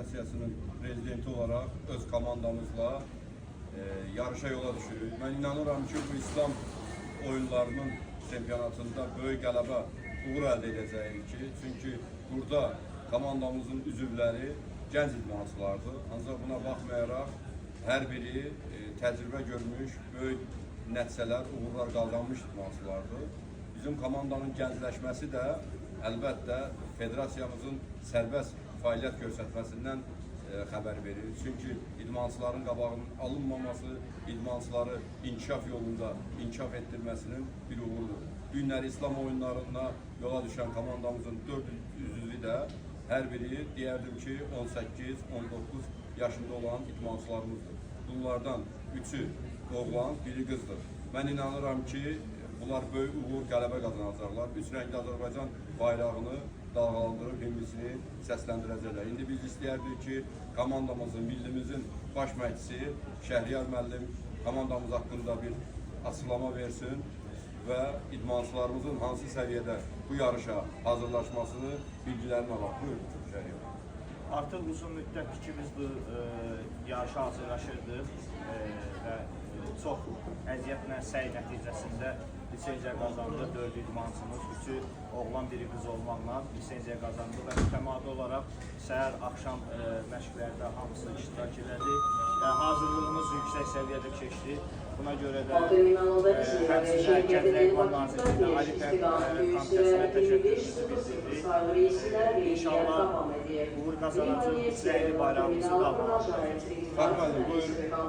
Federasiyasının prezidenti olarak öz komandamızla yarışa yola düşürük. Ben inanıram ki bu İslam oyunlarının çempionatında böyük qələbə uğur əldə edəcəyik ki, çünkü burada komandamızın üzvləri gənc idmançılardır. Ancaq buna baxmayaraq hər biri təcrübə görmüş, böyük nəticələr, uğurlar qazanmış idmançılardır. Bizim komandanın gəncləşməsi də əlbəttə federasiyamızın sərbəst fəaliyyət göstərməsindən xəbər verir. Çünki idmançıların qabağının alınmaması, idmançıları inkişaf yolunda inkişaf etdirməsinin bir uğurudur. Bu günləri İslam oyunlarına yola düşən komandamızın 4 üzvü də hər biri deyərdim ki 18-19 yaşında olan idmançılarımızdır. Bunlardan 3'ü oğlan, biri qızdır. Mən inanıram ki bunlar böyük uğur, qələbə qazanacaqlar. Üç rəngli Azərbaycan bayrağını dalgalandırıb himnisini səsləndirəcəklər. İndi biz istəyərdik ki, komandamızın, millimizin baş məşqçisi Şəhriyar müəllim komandamız haqqında bir açıqlama versin və idmançılarımızın hansı səviyyədə bu yarışa hazırlaşmasını bilgilərini alaq. Buyurun Şəhriyar. Artıq uzun müddətdir ki, biz bu yarışa hazırlaşırdıq və çox əziyyətlə səy nəticəsində lisenziya qazandı 4 idmançımız, 3'ü oğlan, biri qız olmaqla lisenziya qazandı və mütəmadi olaraq səhər, axşam məşqlərdə hamısı iştirak elədi. Hazırlığımız yüksək səviyyədə keçdi. Buna görə də həmçinin Gənclər İdman Nazirliyinə, Alipər Komitəsinə təşəkkürümüzü bildirdik. İnşallah uğur qazanacaq, İsraili bayrağımızı da almalıyıq. Fəxri müəllim, buyur.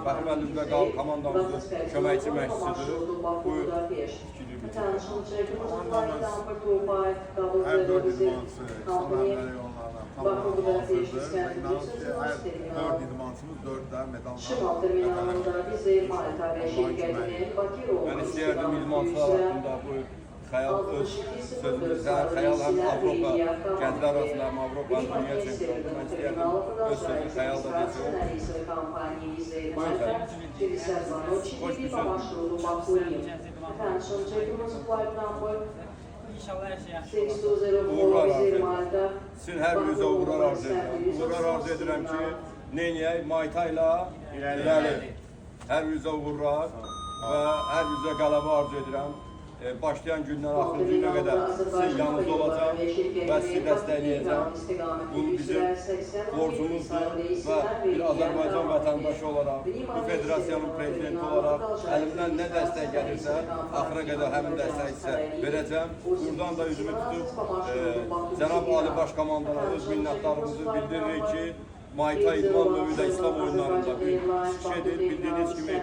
Fəxri müəllim də komandamızın köməkçi məşqçisidir. Buyur. Komandamız hər 4 idmançı İslam əlləri yollarına tamam hazırdır. İnanın ki, hər 4 idmançımız 4 də medalla Ben istəyərdim idmançılar haqqında bu xəyal öz sözümüzdə, xəyal həm Avropa, gənclər arasında həm Avropa, həm dünya çempionu. Ben istəyərdim öz sözü xəyal da desin. Hoş bir İnşallah her şey yaxşı. Uğurlar arzu edirəm. Sizin hər birinizə uğurlar arzu edirəm. Uğurlar arzu edirəm ki, neyniyək, Maytayla irəli. Hər birinizə uğurlar və hər birinizə qələbə arzu edirəm. Başlayan gündən axır günə qədər sizin yanınızda olacaq və sizi dəstəkləyəcəm. Bu bizim borcumuzdur və bir Azərbaycan vətəndaşı olaraq, bu federasiyanın prezidenti olaraq əlimdən nə dəstək gəlirsə, axıra qədər həmin dəstək isə verəcəm. Buradan da üzümü tutub Cənab Ali Baş Komandana öz minnətdarımızı bildiririk ki, Maytay idman növündə İslam oyunlarında bir şeydir. Bildiyiniz kimi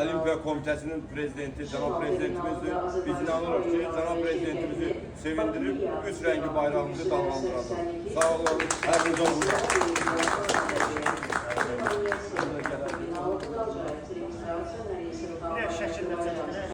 Olimpiya Komitəsinin prezidenti, Cənab Prezidentimizdir. Biz inanırıq ki, Cənab Prezidentimizi sevindirib 3 rəngli bayrağımızı dalgalandıracaq. Sağ olun, hər biriniz olun.